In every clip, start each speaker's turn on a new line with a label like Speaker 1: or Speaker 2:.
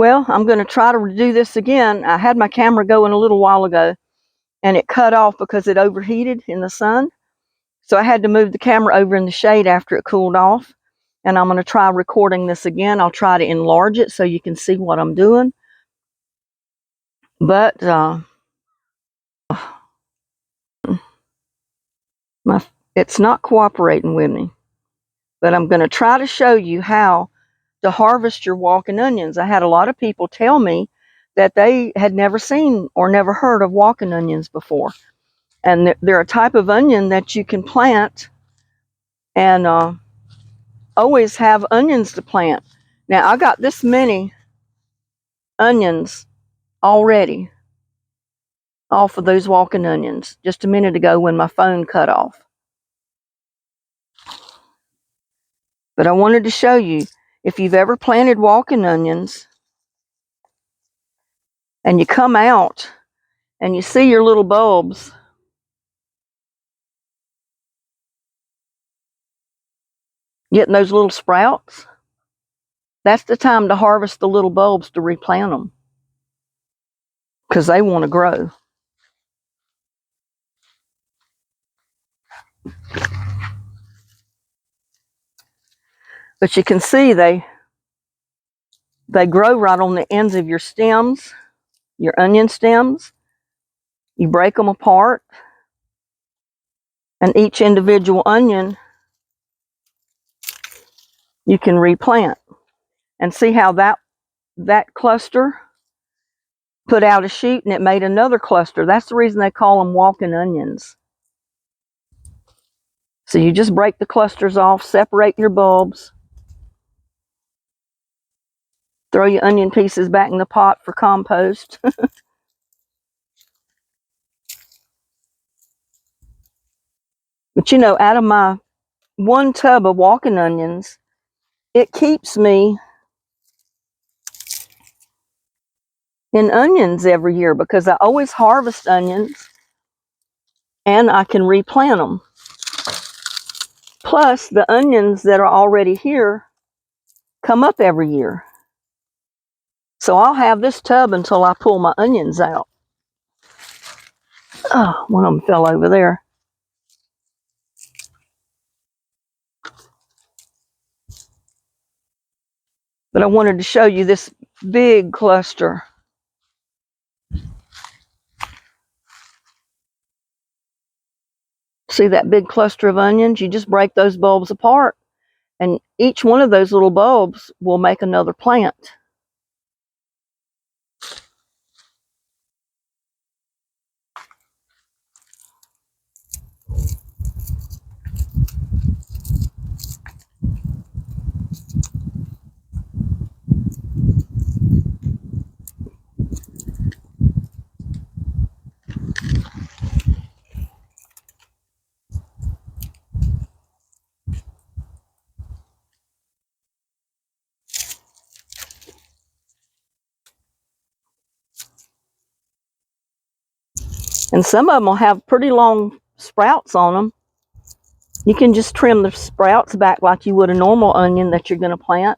Speaker 1: Well, I'm going to try to do this again. I had my camera going a little while ago, and it cut off because it overheated in the sun. So I had to move the camera over in the shade after it cooled off. And I'm going to try recording this again. I'll try to enlarge it so you can see what I'm doing. But it's not cooperating with me. But I'm going to try to show you how to harvest your walking onions. I had a lot of people tell me that they had never seen or never heard of walking onions before. And they're a type of onion that you can plant and always have onions to plant. Now, I got this many onions already off of those walking onions just a minute ago when my phone cut off. But I wanted to show you, if you've ever planted walking onions and you come out and you see your little bulbs, getting those little sprouts, that's the time to harvest the little bulbs to replant them, because they want to grow. But you can see they grow right on the ends of your stems, your onion stems. You break them apart, and each individual onion you can replant. And see how that cluster put out a shoot and it made another cluster. That's the reason they call them walking onions. So you just break the clusters off, separate your bulbs, throw your onion pieces back in the pot for compost. But you know, out of my 1 tub of walking onions, it keeps me in onions every year, because I always harvest onions and I can replant them. Plus, the onions that are already here come up every year. So I'll have this tub until I pull my onions out. Oh, one of them fell over there. But I wanted to show you this big cluster. See that big cluster of onions? You just break those bulbs apart, and each one of those little bulbs will make another plant. And some of them will have pretty long sprouts on them. You can just trim the sprouts back like you would a normal onion that you're going to plant,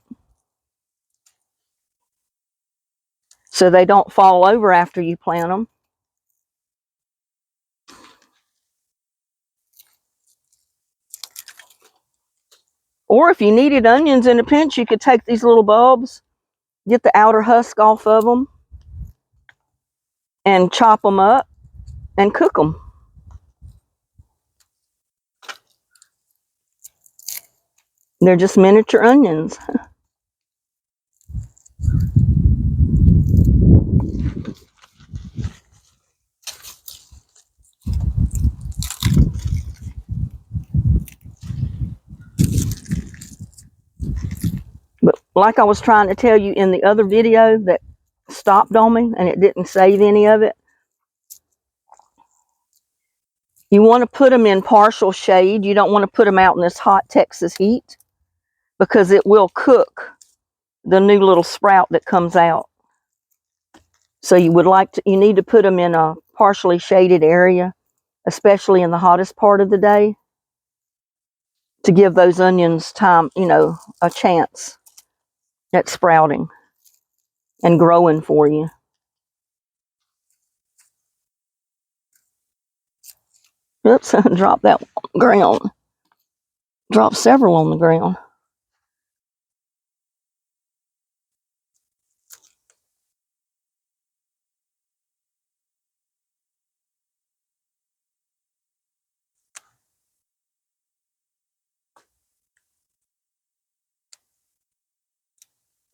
Speaker 1: so they don't fall over after you plant them. Or if you needed onions in a pinch, you could take these little bulbs, get the outer husk off of them, and chop them up and cook them. They're just miniature onions. But like I was trying to tell you in the other video that stopped on me and it didn't save any of it, you want to put them in partial shade. You don't want to put them out in this hot Texas heat, because it will cook the new little sprout that comes out. So you need to put them in a partially shaded area, especially in the hottest part of the day, to give those onions time, a chance at sprouting. and growing for you. Oops, drop that on the ground. Drop several on the ground.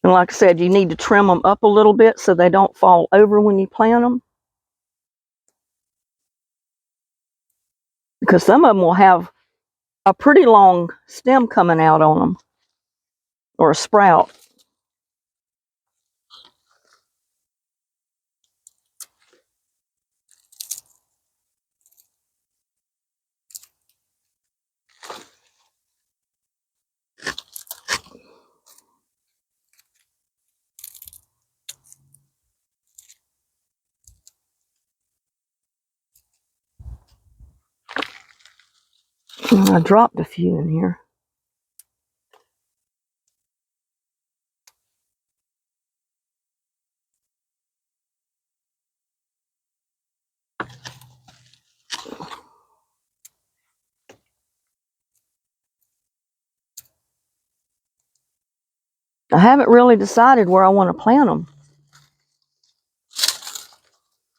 Speaker 1: And like I said, you need to trim them up a little bit so they don't fall over when you plant them. Because some of them will have a pretty long stem coming out on them, or a sprout. I dropped a few in here. I haven't really decided where I want to plant them.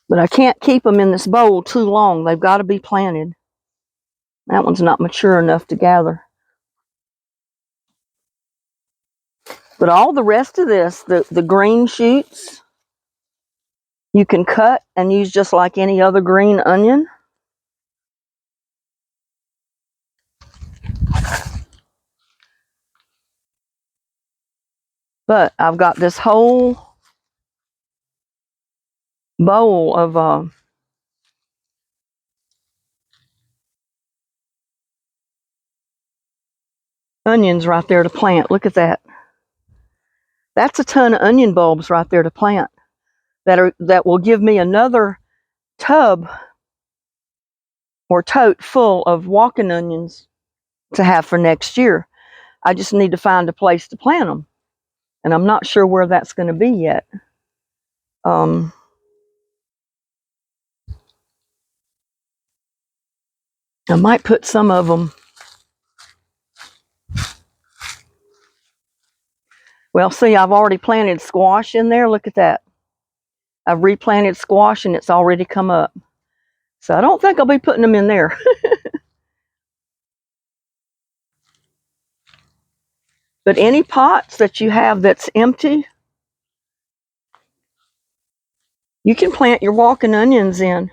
Speaker 1: But I can't keep them in this bowl too long. They've got to be planted. That one's not mature enough to gather. But all the rest of this, the green shoots, you can cut and use just like any other green onion. But I've got this whole bowl of onions right there to plant. Look at that. That's a ton of onion bulbs right there to plant. That will give me another tub or tote full of walking onions to have for next year. I just need to find a place to plant them. And I'm not sure where that's going to be yet. I might put some of them. Well, see, I've already planted squash in there. Look at that. I've replanted squash and it's already come up. So I don't think I'll be putting them in there. But any pots that you have that's empty, you can plant your walking onions in.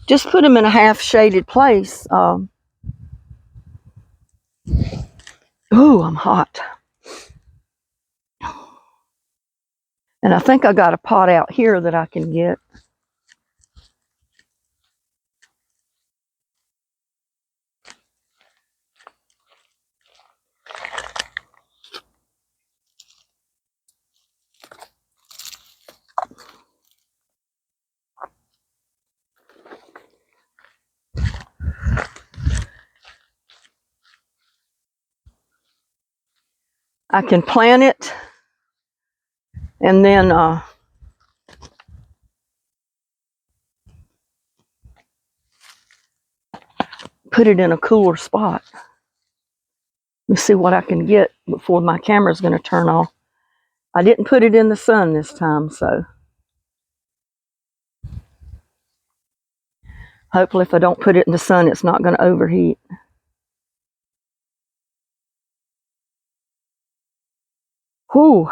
Speaker 1: Just put them in a half shaded place. Ooh, I'm hot. And I think I got a pot out here that I can get. I can plant it and then put it in a cooler spot. Let me see what I can get before my camera's going to turn off. I didn't put it in the sun this time, so hopefully if I don't put it in the sun, it's not going to overheat. Whew.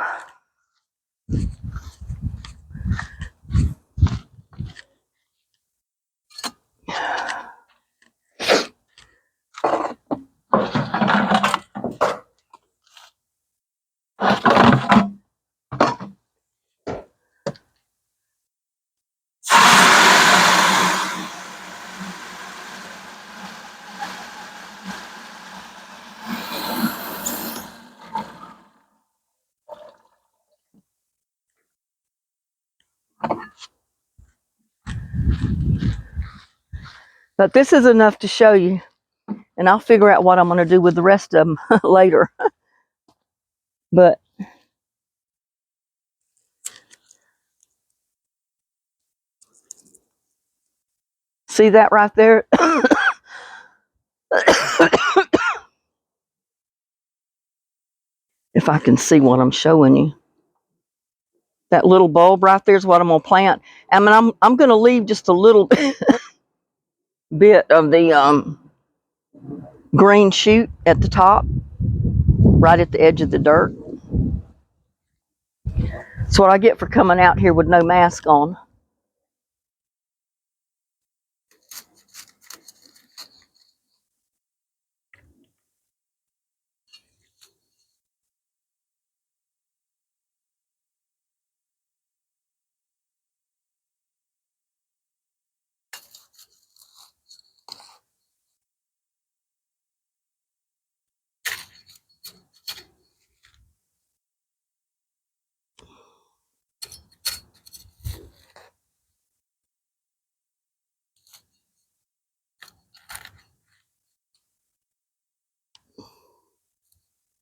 Speaker 1: But this is enough to show you, and I'll figure out what I'm going to do with the rest of them later. But See that right there? If I can see what I'm showing you. That little bulb right there is what I'm going to plant. I mean, I'm going to leave just a little bit of the green shoot at the top, right at the edge of the dirt. That's what I get for coming out here with no mask on.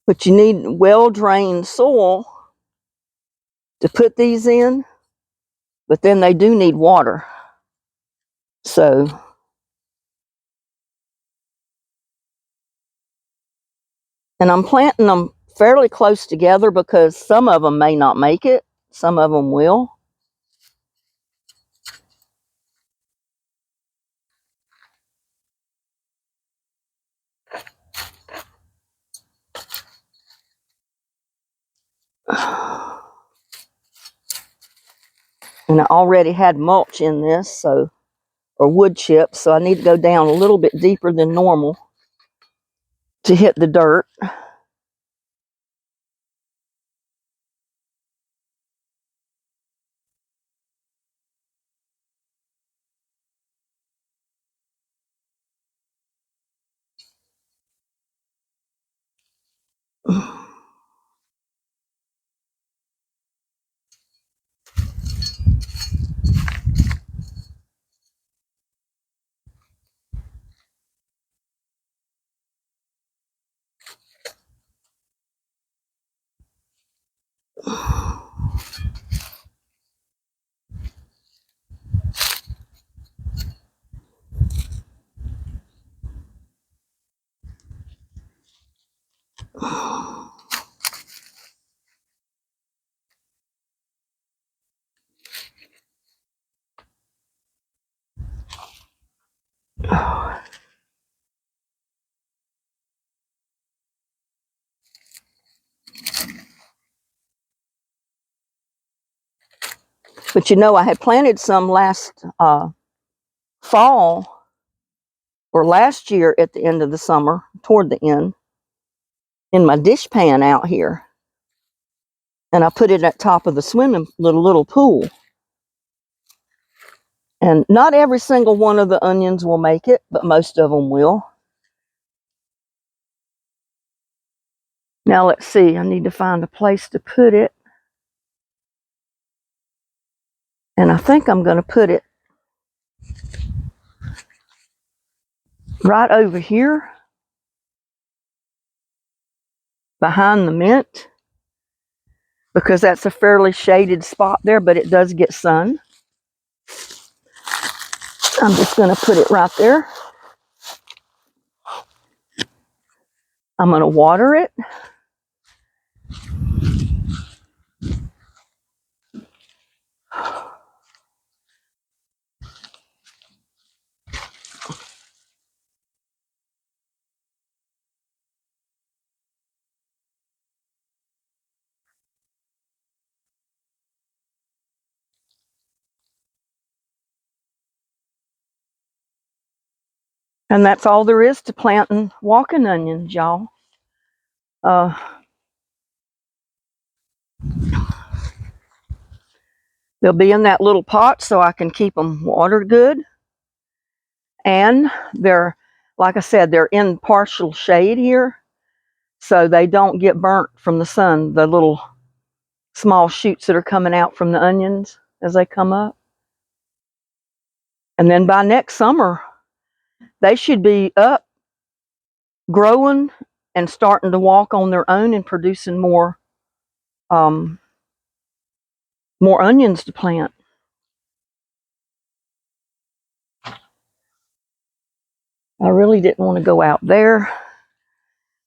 Speaker 1: But you need well-drained soil to put these in, but then they do need water. So, and I'm planting them fairly close together because some of them may not make it, some of them will. And I already had mulch in this, so, or wood chips, so I need to go down a little bit deeper than normal to hit the dirt. But you know, I had planted some last fall or last year at the end of the summer, toward the end, in my dish pan out here. And I put it at top of the swimming little pool. And not every single one of the onions will make it, but most of them will. Now let's see, I need to find a place to put it. And I think I'm going to put it right over here behind the mint, because that's a fairly shaded spot there, but it does get sun. I'm just going to put it right there. I'm going to water it. And that's all there is to planting walking onions, y'all. They'll be in that little pot so I can keep them watered good. And they're, like I said, they're in partial shade here, so they don't get burnt from the sun, the little small shoots that are coming out from the onions as they come up. And then by next summer, they should be up, growing, and starting to walk on their own and producing more onions to plant. I really didn't want to go out there,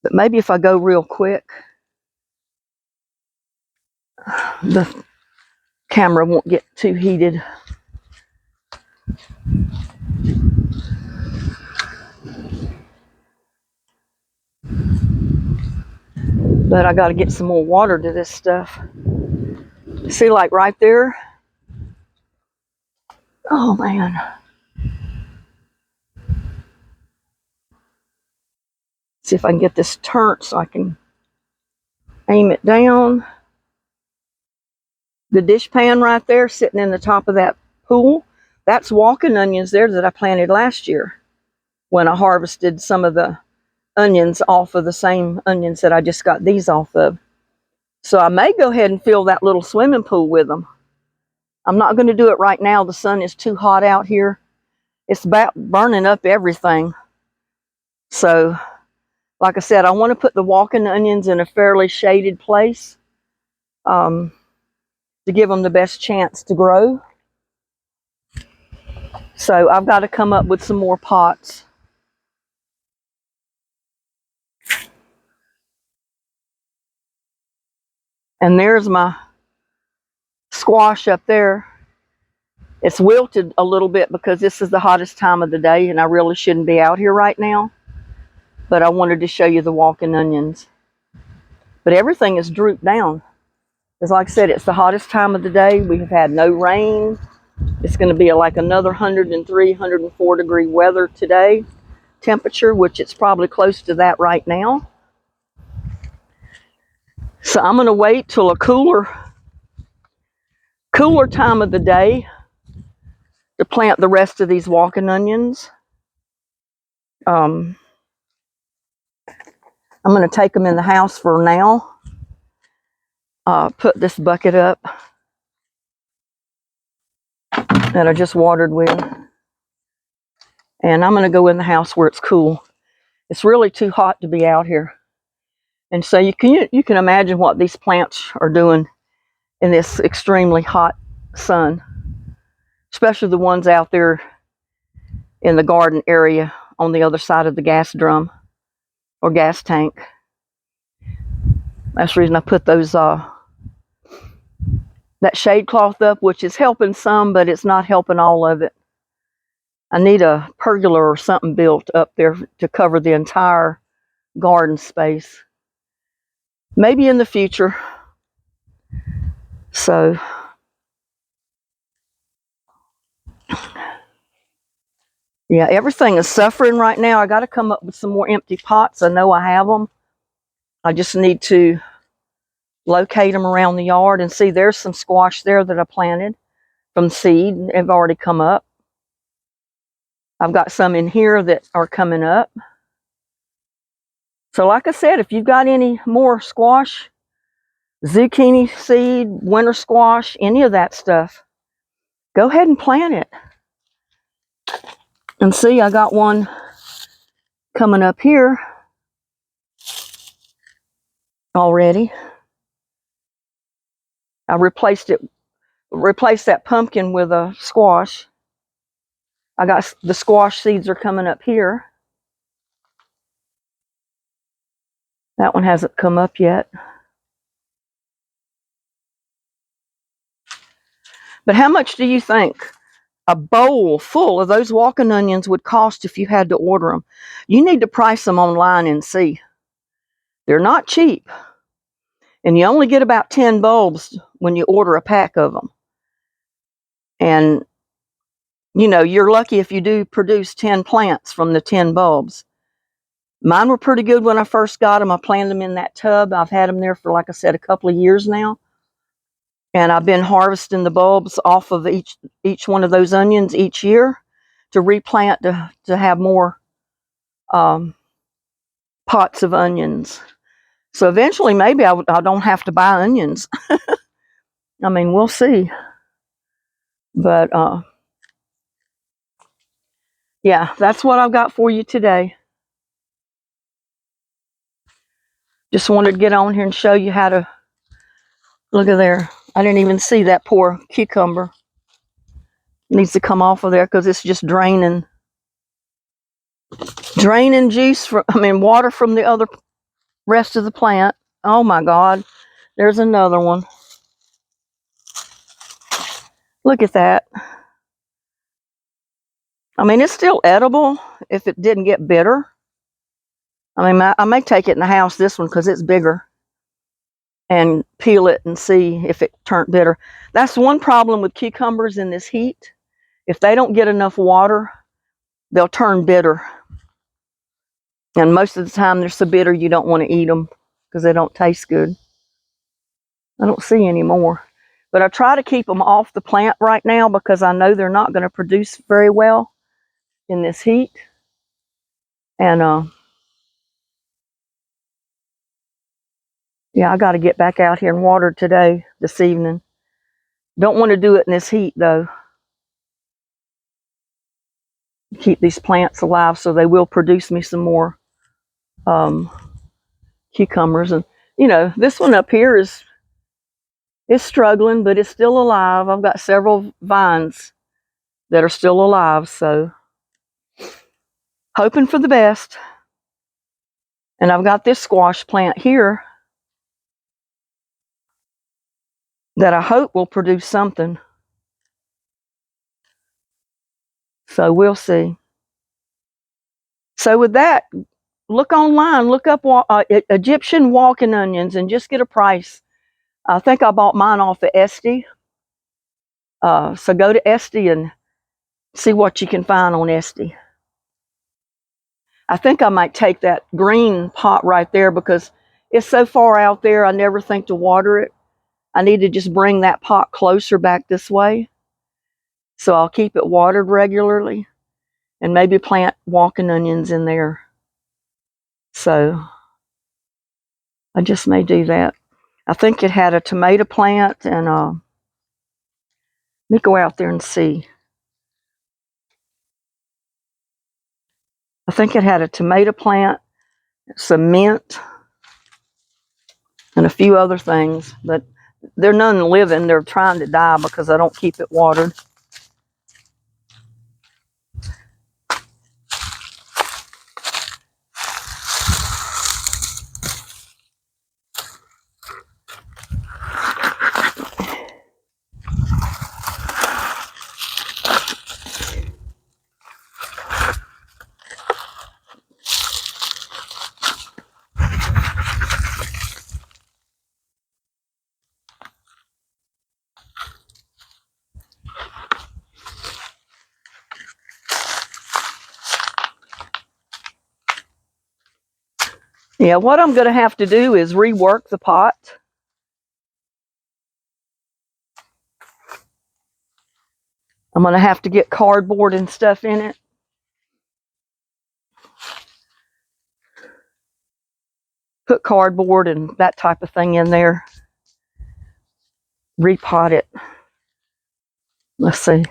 Speaker 1: but maybe if I go real quick, the camera won't get too heated. But I got to get some more water to this stuff. See, like right there. Oh, man. See if I can get this turned so I can aim it down. The dish pan right there sitting in the top of that pool, that's walking onions there that I planted last year when I harvested some of the onions off of the same onions that I just got these off of. So I may go ahead and fill that little swimming pool with them. I'm not going to do it right now. The sun is too hot out here. It's about burning up everything. So, like I said, I want to put the walking onions in a fairly shaded place to give them the best chance to grow. So I've got to come up with some more pots. And there's my squash up there. It's wilted a little bit because this is the hottest time of the day and I really shouldn't be out here right now. But I wanted to show you the walking onions. But everything is drooped down. Because like I said, it's the hottest time of the day. We have had no rain. It's going to be like another 103, 104 degree weather today. Temperature, which it's probably close to that right now. So I'm going to wait till a cooler time of the day to plant the rest of these walking onions. I'm going to take them in the house for now. Put this bucket up that I just watered with. And I'm going to go in the house where it's cool. It's really too hot to be out here. And so you can imagine what these plants are doing in this extremely hot sun. Especially the ones out there in the garden area on the other side of the gas drum or gas tank. That's the reason I put those that shade cloth up, which is helping some, but it's not helping all of it. I need a pergola or something built up there to cover the entire garden space. Maybe in the future. So, yeah, everything is suffering right now. I got to come up with some more empty pots. I know I have them. I just need to locate them around the yard and see. There's some squash there that I planted from seed. They've already come up. I've got some in here that are coming up. So like I said, if you've got any more squash, zucchini seed, winter squash, any of that stuff, go ahead and plant it. And see, I got one coming up here already. I replaced that pumpkin with a squash. I got the squash seeds are coming up here. That one hasn't come up yet. But how much do you think a bowl full of those walking onions would cost if you had to order them? You need to price them online and see. They're not cheap. And you only get about 10 bulbs when you order a pack of them. And, you know, you're lucky if you do produce 10 plants from the 10 bulbs. Mine were pretty good when I first got them. I planted them in that tub. I've had them there for, like I said, a couple of years now. And I've been harvesting the bulbs off of each one of those onions each year to replant to have more pots of onions. So eventually maybe I don't have to buy onions. I mean, we'll see. But yeah, that's what I've got for you today. Just wanted to get on here and show you how to, look at there. I didn't even see that poor cucumber. It needs to come off of there because it's just draining. Draining water from the other rest of the plant. Oh my God, there's another one. Look at that. I mean, it's still edible if it didn't get bitter. I mean, I may take it in the house, this one, because it's bigger, and peel it and see if it turned bitter. That's one problem with cucumbers in this heat. If they don't get enough water, they'll turn bitter. And most of the time, they're so bitter you don't want to eat them because they don't taste good. I don't see any more. But I try to keep them off the plant right now because I know they're not going to produce very well in this heat. And yeah, I got to get back out here and water today, this evening. Don't want to do it in this heat, though. Keep these plants alive so they will produce me some more cucumbers. And, you know, this one up here is struggling, but it's still alive. I've got several vines that are still alive, so hoping for the best. And I've got this squash plant here that I hope will produce something. So we'll see. So with that, look online, look up Egyptian walking onions and just get a price. I think I bought mine off of Esty. So go to Esty and see what you can find on Esty. I think I might take that green pot right there because it's so far out there, I never think to water it. I need to just bring that pot closer back this way. So I'll keep it watered regularly and maybe plant walking onions in there. So I just may do that. I think it had a tomato plant, and let me go out there and see. I think it had a tomato plant, some mint, and a few other things, but they're none living. They're trying to die because I don't keep it watered. Yeah, what I'm going to have to do is rework the pot. I'm going to have to get cardboard and stuff in it. Put cardboard and that type of thing in there. Repot it. Let's see.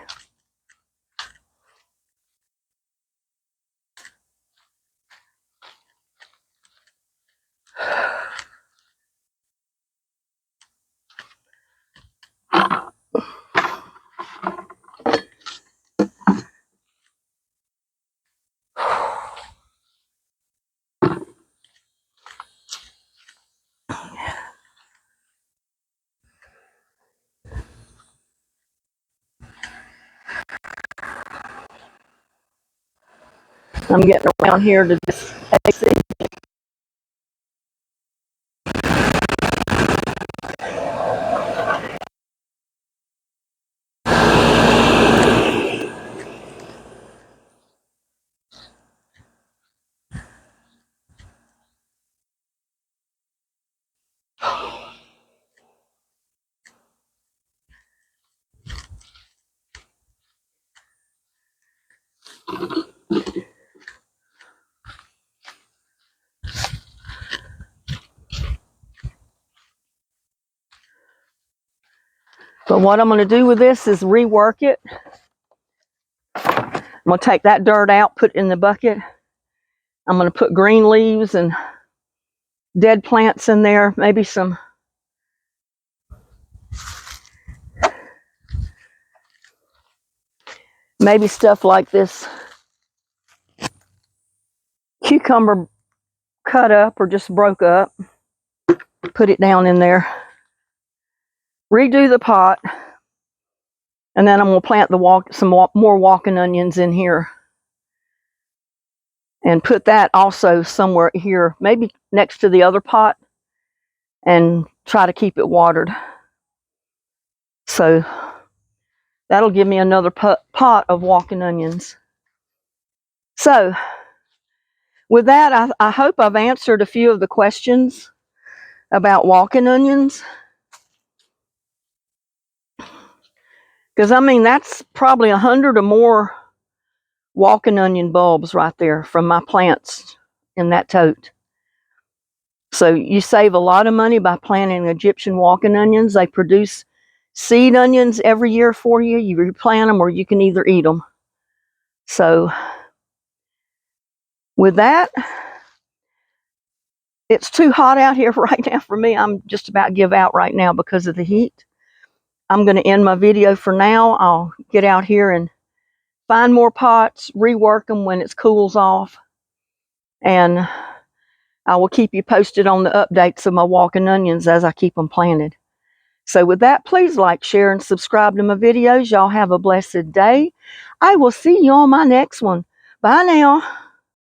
Speaker 1: I'm getting around here to this AC. But what I'm going to do with this is rework it. I'm going to take that dirt out, put it in the bucket. I'm going to put green leaves and dead plants in there, maybe some stuff like this cucumber cut up or just broke up. Put it down in there. Redo the pot. And then I'm going to plant some more walking onions in here. And put that also somewhere here, maybe next to the other pot. And try to keep it watered. So that'll give me another pot of walking onions. So with that, I hope I've answered a few of the questions about walking onions. Because, I mean, that's probably 100 or more walking onion bulbs right there from my plants in that tote. So you save a lot of money by planting Egyptian walking onions. They produce seed onions every year for you. You replant them or you can either eat them. So with that, it's too hot out here right now for me. I'm just about give out right now because of the heat. I'm going to end my video for now. I'll get out here and find more pots, rework them when it cools off, and I will keep you posted on the updates of my walking onions as I keep them planted. So with that, please like, share, and subscribe to my videos. Y'all have a blessed day. I will see you on my next one. Bye now.